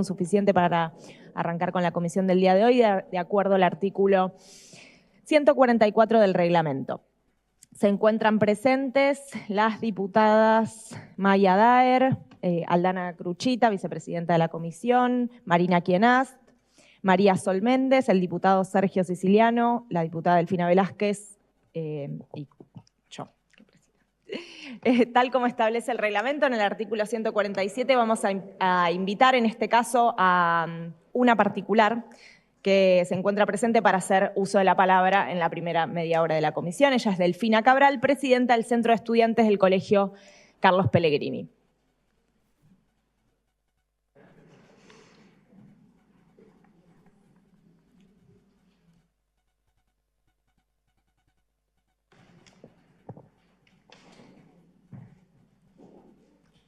suficiente para arrancar con la comisión del día de hoy, de acuerdo al artículo 144 del reglamento. Se encuentran presentes las diputadas Maya Daer, Aldana Cruchita, vicepresidenta de la comisión, Marina Quienast, María Sol Méndez, el diputado Sergio Siciliano, la diputada Delfina Velázquez y yo. Tal como establece el reglamento en el artículo 147, vamos a invitar en este caso a una particular que se encuentra presente para hacer uso de la palabra en la primera media hora de la comisión. Ella es Delfina Cabral, presidenta del Centro de Estudiantes del Colegio Carlos Pellegrini.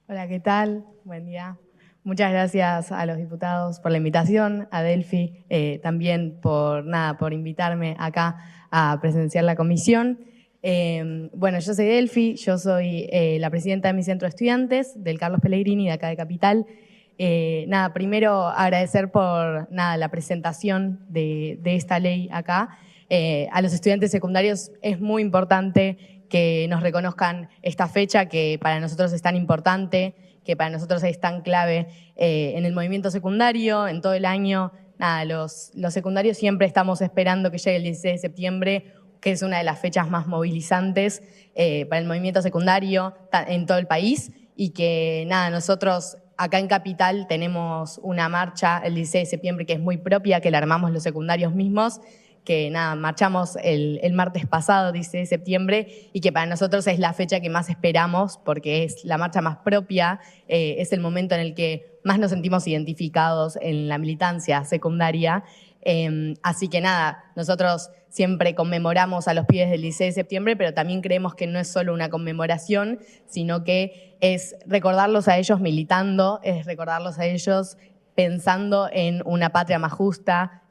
Hola, ¿qué tal? Buen día. Muchas gracias a los diputados por la invitación, a Delphi también por invitarme acá a presenciar la comisión. Bueno, yo soy Delphi, yo soy la presidenta de mi centro de estudiantes del Carlos Pellegrini de acá de Capital. Primero agradecer por la presentación de esta ley acá. A los estudiantes secundarios es muy importante que nos reconozcan esta fecha que para nosotros es tan importante, que para nosotros es tan clave en el movimiento secundario, en todo el año. Los secundarios siempre estamos esperando que llegue el 16 de septiembre, que es una de las fechas más movilizantes para el movimiento secundario en todo el país, y que nosotros acá en Capital tenemos una marcha el 16 de septiembre que es muy propia, que la armamos los secundarios mismos, que marchamos el martes pasado, 16 de septiembre, y que para nosotros es la fecha que más esperamos porque es la marcha más propia, es el momento en el que más nos sentimos identificados en la militancia secundaria. Así que nosotros siempre conmemoramos a los pibes del 16 de septiembre, pero también creemos que no es solo una conmemoración, sino que es recordarlos a ellos militando, es recordarlos a ellos pensando en una patria más justa,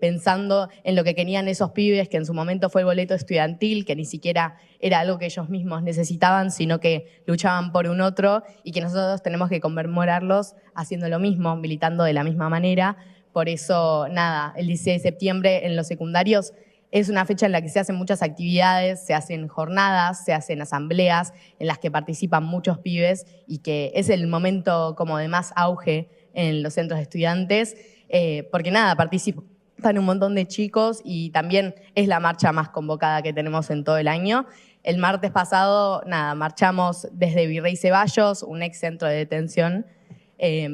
pensando en lo que querían esos pibes, que en su momento fue el boleto estudiantil, que ni siquiera era algo que ellos mismos necesitaban, sino que luchaban por un otro, y que nosotros tenemos que conmemorarlos haciendo lo mismo, militando de la misma manera. Por eso, el 16 de septiembre en los secundarios es una fecha en la que se hacen muchas actividades, se hacen jornadas, se hacen asambleas en las que participan muchos pibes, y que es el momento como de más auge en los centros de estudiantes, porque participan un montón de chicos y también es la marcha más convocada que tenemos en todo el año. El martes pasado, marchamos desde Virrey Ceballos, un ex centro de detención,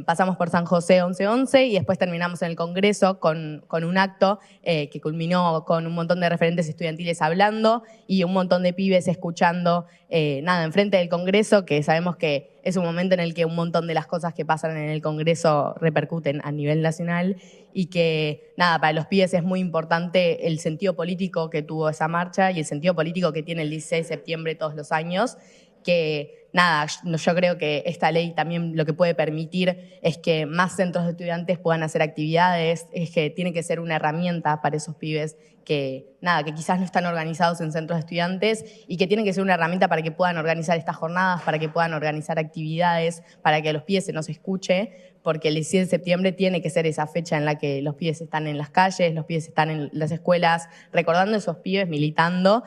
pasamos por San José 1111 y después terminamos en el Congreso con un acto que culminó con un montón de referentes estudiantiles hablando y un montón de pibes escuchando enfrente del Congreso, que sabemos que es un momento en el que un montón de las cosas que pasan en el Congreso repercuten a nivel nacional, y que para los pibes es muy importante el sentido político que tuvo esa marcha y el sentido político que tiene el 16 de septiembre todos los años, que yo creo que esta ley también lo que puede permitir es que más centros de estudiantes puedan hacer actividades, es que tiene que ser una herramienta para esos pibes que quizás no están organizados en centros de estudiantes, y que tienen que ser una herramienta para que puedan organizar estas jornadas, para que puedan organizar actividades, para que a los pibes se nos escuche, porque el 16 de septiembre tiene que ser esa fecha en la que los pibes están en las calles, los pibes están en las escuelas, recordando a esos pibes, militando,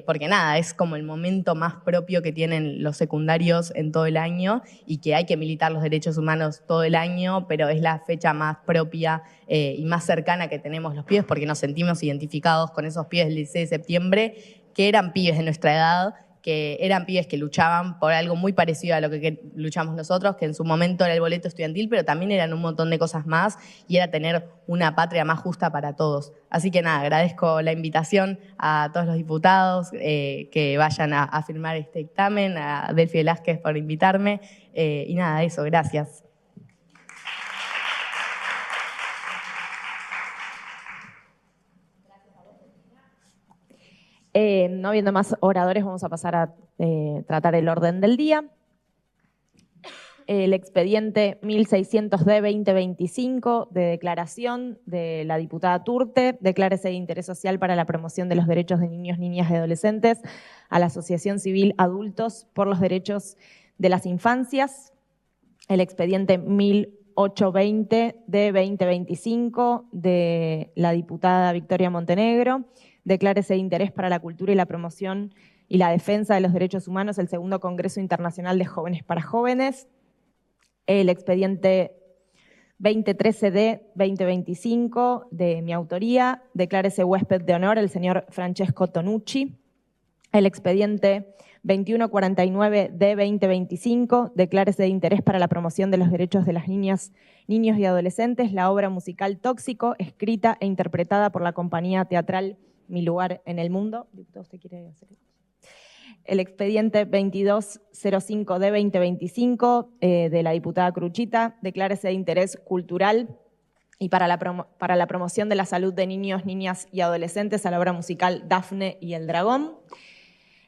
porque es como el momento más propio que tienen los secundarios en todo el año, y que hay que militar los derechos humanos todo el año, pero es la fecha más propia y más cercana que tenemos los pibes, porque nos sentimos identificados con esos pibes del 16 de septiembre, que eran pibes de nuestra edad, que eran pibes que luchaban por algo muy parecido a lo que luchamos nosotros, que en su momento era el boleto estudiantil, pero también eran un montón de cosas más, y era tener una patria más justa para todos. Así que agradezco la invitación a todos los diputados que vayan a firmar este dictamen, a Delphi Velázquez por invitarme, y eso, gracias. No habiendo más oradores, vamos a pasar a tratar el orden del día. El expediente 1600D-2025 de declaración de la diputada Turte, declárese de interés social para la promoción de los derechos de niños, niñas y adolescentes a la Asociación Civil Adultos por los Derechos de las Infancias. El expediente 1011 820 de 2025 de la diputada Victoria Montenegro. Declárese de interés para la cultura y la promoción y la defensa de los derechos humanos el segundo Congreso Internacional de Jóvenes para Jóvenes. El expediente 2013 de 2025 de mi autoría. Declárese huésped de honor el señor Francesco Tonucci. El expediente 2149 de 2025, declárese de interés para la promoción de los derechos de las niñas, niños y adolescentes, la obra musical Tóxico, escrita e interpretada por la compañía teatral Mi Lugar en el Mundo. ¿Usted quiere hacer eso? El expediente 2205 de 2025 de la diputada Cruchita, declárese de interés cultural y para la promoción de la salud de niños, niñas y adolescentes a la obra musical Dafne y el Dragón.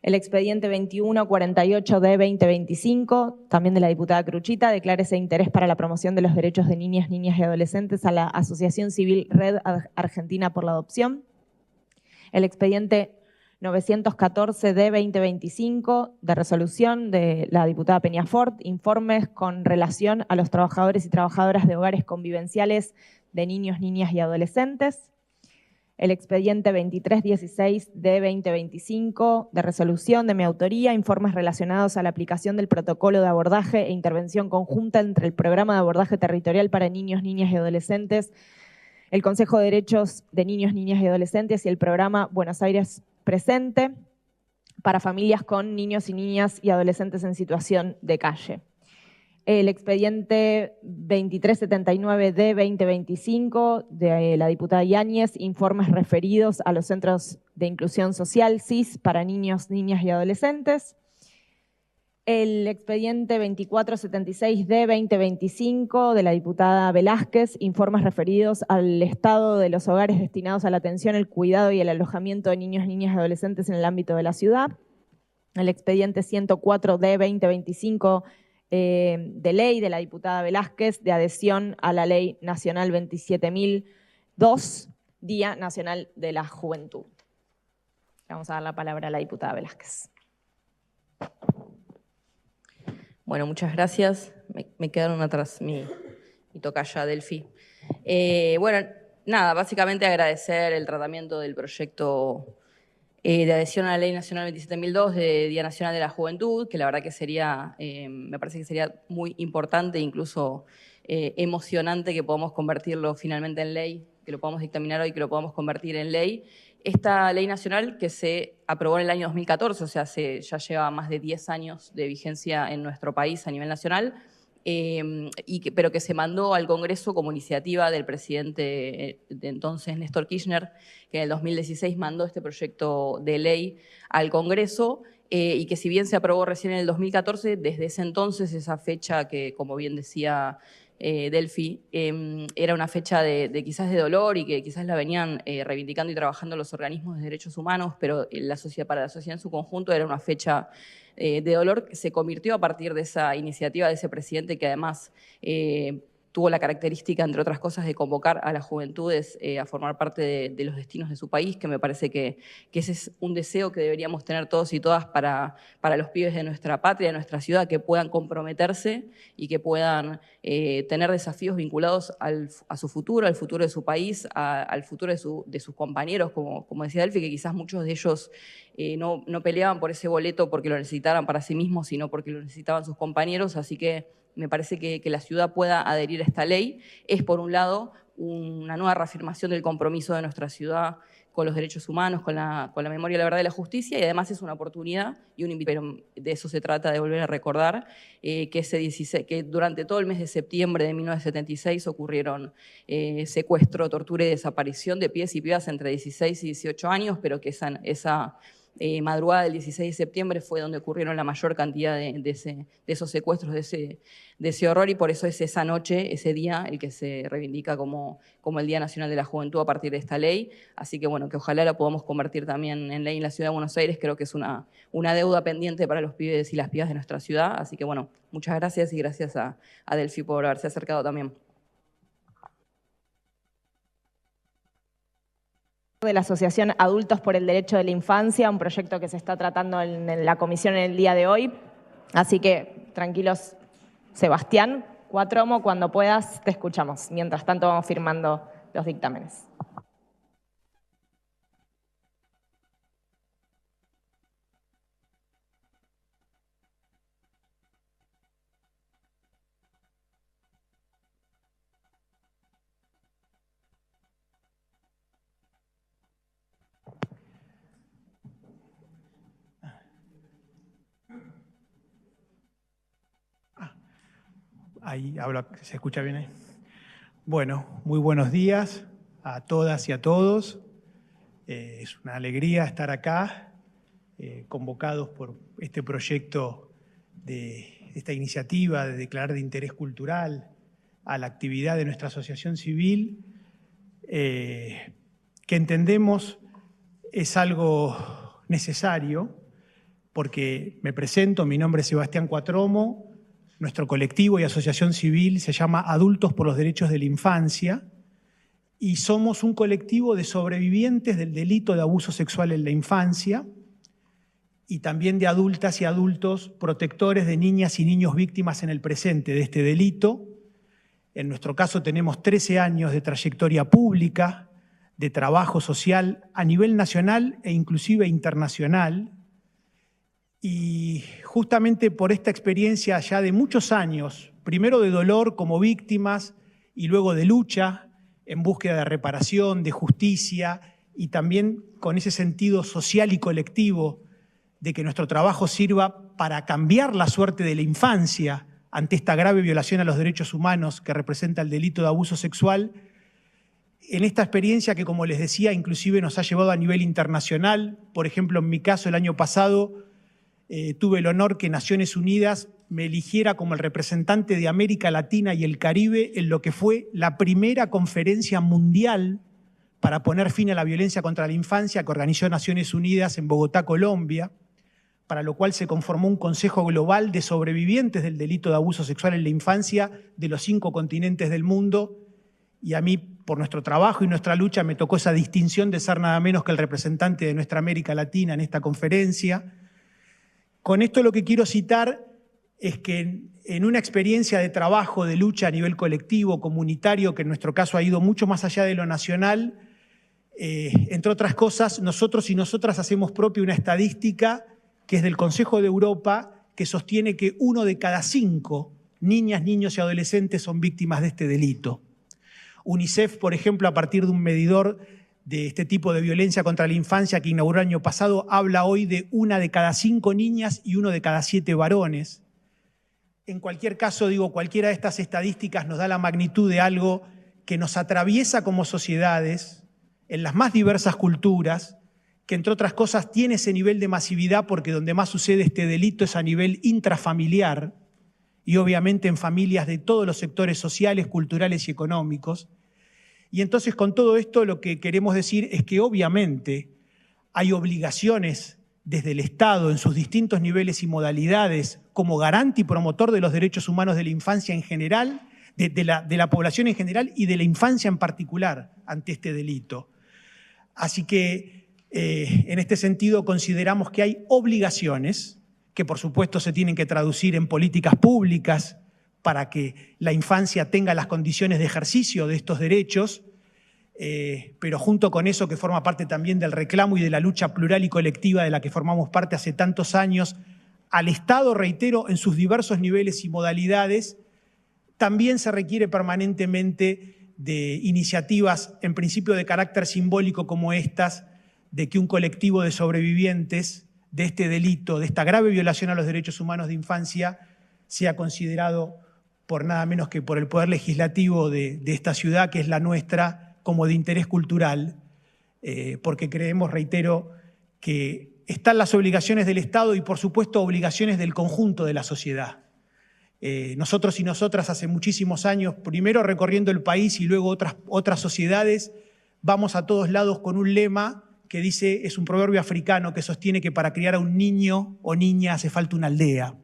El expediente 2148 de 2025, también de la diputada Cruchita, declárese de interés para la promoción de los derechos de niñas, niñas y adolescentes a la Asociación Civil Red Argentina por la Adopción. El expediente 914 de 2025, de resolución de la diputada Peñafort, informes con relación a los trabajadores y trabajadoras de hogares convivenciales de niños, niñas y adolescentes. El expediente 2316 de 2025, de resolución de mi autoría, informes relacionados a la aplicación del protocolo de abordaje e intervención conjunta entre el Programa de Abordaje Territorial para Niños, Niñas y Adolescentes, el Consejo de Derechos de Niños, Niñas y Adolescentes y el Programa Buenos Aires Presente para familias con niños y niñas y adolescentes en situación de calle. El expediente 2379 de 2025 de la diputada Yáñez, informes referidos a los centros de inclusión social, CIS, para niños, niñas y adolescentes. El expediente 2476 de 2025 de la diputada Velázquez, informes referidos al estado de los hogares destinados a la atención, el cuidado y el alojamiento de niños, niñas y adolescentes en el ámbito de la ciudad. El expediente 104 de 2025 de ley de la diputada Velázquez de adhesión a la Ley Nacional 27.002, Día Nacional de la Juventud. Vamos a dar la palabra a la diputada Velázquez. Bueno, muchas gracias. Me quedaron atrás mi tocaya Delphi. Bueno, nada, básicamente agradecer el tratamiento del proyecto de adhesión a la Ley Nacional 27.002 de Día Nacional de la Juventud, que la verdad que sería, me parece que sería muy importante, incluso emocionante que podamos convertirlo finalmente en ley, que lo podamos dictaminar hoy, que lo podamos convertir en ley. Esta ley nacional que se aprobó en el año 2014, o sea, ya lleva más de 10 años de vigencia en nuestro país a nivel nacional, pero que se mandó al Congreso como iniciativa del presidente de entonces, Néstor Kirchner, que en el 2016 mandó este proyecto de ley al Congreso y que si bien se aprobó recién en el 2014, desde ese entonces, esa fecha que, como bien decía Delphi, era una fecha de quizás de dolor y que quizás la venían reivindicando y trabajando los organismos de derechos humanos, pero para la sociedad en su conjunto era una fecha de dolor que se convirtió a partir de esa iniciativa de ese presidente que además tuvo la característica, entre otras cosas, de convocar a las juventudes a formar parte de los destinos de su país, que me parece que ese es un deseo que deberíamos tener todos y todas para los pibes de nuestra patria, de nuestra ciudad, que puedan comprometerse y que puedan tener desafíos vinculados a su futuro, al futuro de su país, al futuro de sus compañeros, como decía Delphi, que quizás muchos de ellos no peleaban por ese boleto porque lo necesitaran para sí mismos, sino porque lo necesitaban sus compañeros, así que me parece que la ciudad pueda adherir a esta ley. Es, por un lado, una nueva reafirmación del compromiso de nuestra ciudad con los derechos humanos, con la memoria, la verdad y la justicia, y además es una oportunidad y un invitación. De eso se trata, de volver a recordar que durante todo el mes de septiembre de 1976 ocurrieron secuestro, tortura y desaparición de pibes y pibas entre 16 y 18 años, pero que esa madrugada del 16 de septiembre fue donde ocurrieron la mayor cantidad de esos secuestros, de ese horror, y por eso es esa noche, ese día, el que se reivindica como el Día Nacional de la Juventud a partir de esta ley. Así que bueno, que ojalá la podamos convertir también en ley en la Ciudad de Buenos Aires. Creo que es una deuda pendiente para los pibes y las pibas de nuestra ciudad. Así que bueno, muchas gracias y gracias a Delphi por haberse acercado también. De la Asociación Adultos por el Derecho de la Infancia, un proyecto que se está tratando en la comisión en el día de hoy. Así que tranquilos, Sebastián, Cuatromo, cuando puedas, te escuchamos. Mientras tanto, vamos firmando los dictámenes. Ahí habla, ¿se escucha bien ahí? Bueno, muy buenos días a todas y a todos. Es una alegría estar acá, convocados por este proyecto de esta iniciativa de declarar de interés cultural a la actividad de nuestra asociación civil, que entendemos es algo necesario, porque me presento, mi nombre es Sebastián Cuatromo. Nuestro colectivo y asociación civil se llama Adultos por los Derechos de la Infancia y somos un colectivo de sobrevivientes del delito de abuso sexual en la infancia y también de adultas y adultos protectores de niñas y niños víctimas en el presente de este delito. En nuestro caso tenemos 13 años de trayectoria pública, de trabajo social a nivel nacional e inclusive internacional. Y justamente por esta experiencia ya de muchos años, primero de dolor como víctimas y luego de lucha en búsqueda de reparación, de justicia y también con ese sentido social y colectivo de que nuestro trabajo sirva para cambiar la suerte de la infancia ante esta grave violación a los derechos humanos que representa el delito de abuso sexual, en esta experiencia que, como les decía, inclusive nos ha llevado a nivel internacional. Por ejemplo, en mi caso, el año pasado, tuve el honor que Naciones Unidas me eligiera como el representante de América Latina y el Caribe en lo que fue la primera conferencia mundial para poner fin a la violencia contra la infancia que organizó Naciones Unidas en Bogotá, Colombia, para lo cual se conformó un Consejo Global de Sobrevivientes del Delito de Abuso Sexual en la Infancia de los 5 continentes del mundo. Y a mí, por nuestro trabajo y nuestra lucha, me tocó esa distinción de ser nada menos que el representante de nuestra América Latina en esta conferencia. Con esto lo que quiero citar es que en una experiencia de trabajo, de lucha a nivel colectivo, comunitario, que en nuestro caso ha ido mucho más allá de lo nacional, entre otras cosas, nosotros y nosotras hacemos propia una estadística que es del Consejo de Europa, que sostiene que 1 de cada 5 niñas, niños y adolescentes son víctimas de este delito. UNICEF, por ejemplo, a partir de un medidor de este tipo de violencia contra la infancia que inauguró el año pasado, habla hoy de 1 de cada 5 niñas y 1 de cada 7 varones. En cualquier caso, digo, cualquiera de estas estadísticas nos da la magnitud de algo que nos atraviesa como sociedades, en las más diversas culturas, que entre otras cosas tiene ese nivel de masividad porque donde más sucede este delito es a nivel intrafamiliar y obviamente en familias de todos los sectores sociales, culturales y económicos. Y entonces con todo esto lo que queremos decir es que obviamente hay obligaciones desde el Estado en sus distintos niveles y modalidades como garante y promotor de los derechos humanos de la infancia en general, de la población en general y de la infancia en particular ante este delito. Así que en este sentido consideramos que hay obligaciones que por supuesto se tienen que traducir en políticas públicas para que la infancia tenga las condiciones de ejercicio de estos derechos, pero junto con eso que forma parte también del reclamo y de la lucha plural y colectiva de la que formamos parte hace tantos años, al Estado, reitero, en sus diversos niveles y modalidades, también se requiere permanentemente de iniciativas, en principio de carácter simbólico como estas, de que un colectivo de sobrevivientes de este delito, de esta grave violación a los derechos humanos de infancia, sea considerado por nada menos que por el Poder Legislativo de esta ciudad, que es la nuestra, como de interés cultural, porque creemos, reitero, que están las obligaciones del Estado y, por supuesto, obligaciones del conjunto de la sociedad. Nosotros y nosotras hace muchísimos años, primero recorriendo el país y luego otras sociedades, vamos a todos lados con un lema que dice, es un proverbio africano que sostiene que para criar a un niño o niña hace falta una aldea.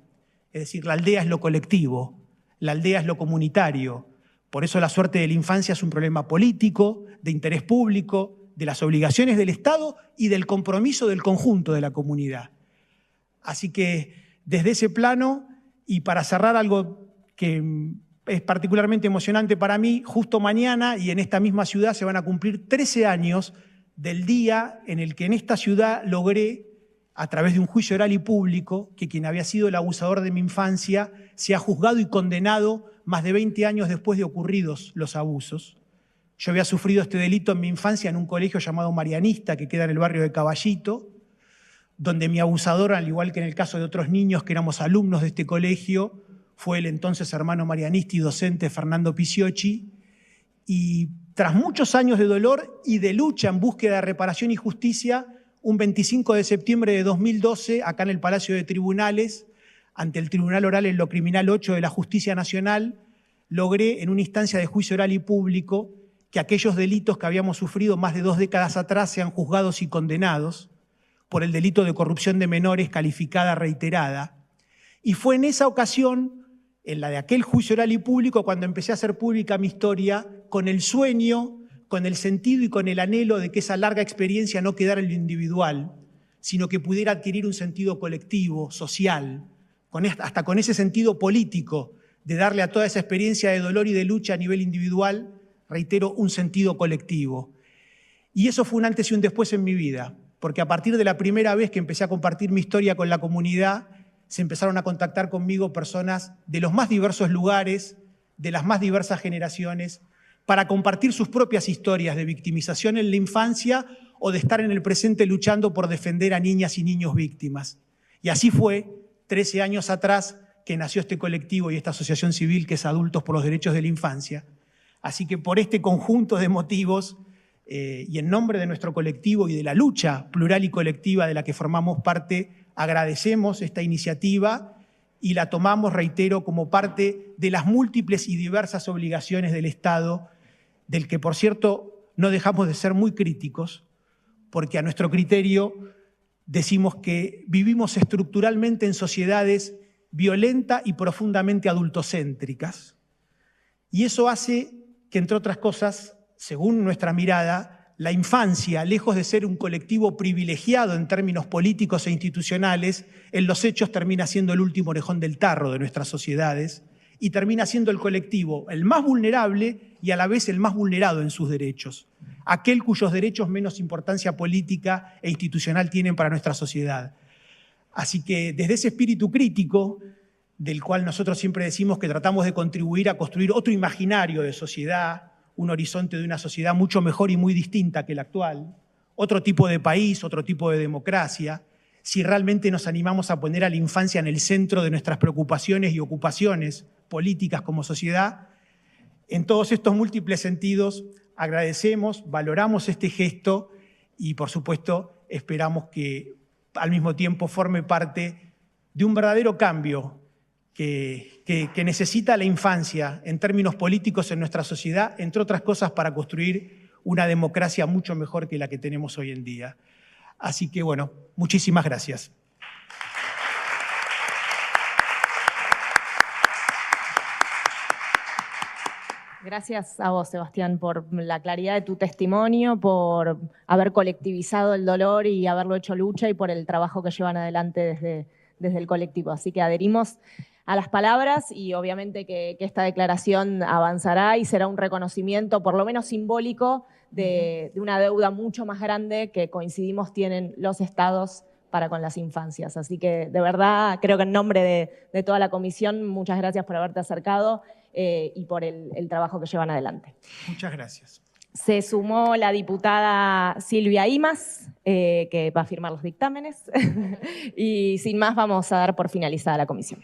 Es decir, la aldea es lo colectivo, la aldea es lo comunitario. Por eso la suerte de la infancia es un problema político, de interés público, de las obligaciones del Estado y del compromiso del conjunto de la comunidad. Así que desde ese plano, y para cerrar algo que es particularmente emocionante para mí. Justo mañana y en esta misma ciudad se van a cumplir 13 años del día en el que en esta ciudad logré, a través de un juicio oral y público, que quien había sido el abusador de mi infancia sea juzgado y condenado más de 20 años después de ocurridos los abusos. Yo había sufrido este delito en mi infancia en un colegio llamado Marianista, que queda en el barrio de Caballito, donde mi abusador, al igual que en el caso de otros niños que éramos alumnos de este colegio, fue el entonces hermano marianista y docente Fernando Pisiocchi, y tras muchos años de dolor y de lucha en búsqueda de reparación y justicia, un 25 de septiembre de 2012, acá en el Palacio de Tribunales, ante el Tribunal Oral en lo Criminal 8 de la Justicia Nacional, logré en una instancia de juicio oral y público que aquellos delitos que habíamos sufrido más de 2 décadas atrás sean juzgados y condenados por el delito de corrupción de menores calificada reiterada. Y fue en esa ocasión, en la de aquel juicio oral y público, cuando empecé a hacer pública mi historia, con el sueño, con el sentido y con el anhelo de que esa larga experiencia no quedara en lo individual, sino que pudiera adquirir un sentido colectivo, social, hasta con ese sentido político, de darle a toda esa experiencia de dolor y de lucha a nivel individual, reitero, un sentido colectivo. Y eso fue un antes y un después en mi vida, porque a partir de la primera vez que empecé a compartir mi historia con la comunidad, se empezaron a contactar conmigo personas de los más diversos lugares, de las más diversas generaciones, para compartir sus propias historias de victimización en la infancia o de estar en el presente luchando por defender a niñas y niños víctimas. Y así fue, 13 años atrás, que nació este colectivo y esta asociación civil que es Adultos por los Derechos de la Infancia. Así que por este conjunto de motivos y en nombre de nuestro colectivo y de la lucha plural y colectiva de la que formamos parte, agradecemos esta iniciativa y la tomamos, reitero, como parte de las múltiples y diversas obligaciones del Estado, del que, por cierto, no dejamos de ser muy críticos, porque a nuestro criterio decimos que vivimos estructuralmente en sociedades violentas y profundamente adultocéntricas. Y eso hace que, entre otras cosas, según nuestra mirada, la infancia, lejos de ser un colectivo privilegiado en términos políticos e institucionales, en los hechos termina siendo el último orejón del tarro de nuestras sociedades y termina siendo el colectivo el más vulnerable y a la vez el más vulnerado en sus derechos, aquel cuyos derechos menos importancia política e institucional tienen para nuestra sociedad. Así que desde ese espíritu crítico, del cual nosotros siempre decimos que tratamos de contribuir a construir otro imaginario de sociedad, un horizonte de una sociedad mucho mejor y muy distinta que la actual, otro tipo de país, otro tipo de democracia, si realmente nos animamos a poner a la infancia en el centro de nuestras preocupaciones y ocupaciones políticas como sociedad. En todos estos múltiples sentidos agradecemos, valoramos este gesto y, por supuesto, esperamos que al mismo tiempo forme parte de un verdadero cambio que necesita la infancia en términos políticos en nuestra sociedad, entre otras cosas para construir una democracia mucho mejor que la que tenemos hoy en día. Así que, bueno, muchísimas gracias. Gracias a vos, Sebastián, por la claridad de tu testimonio, por haber colectivizado el dolor y haberlo hecho lucha y por el trabajo que llevan adelante desde el colectivo. Así que adherimos a las palabras y obviamente que esta declaración avanzará y será un reconocimiento, por lo menos simbólico, de una deuda mucho más grande que coincidimos tienen los estados para con las infancias. Así que de verdad, creo que en nombre de toda la comisión, muchas gracias por haberte acercado y por el trabajo que llevan adelante. Muchas gracias. Se sumó la diputada Silvia Imaz, que va a firmar los dictámenes, y sin más vamos a dar por finalizada la comisión.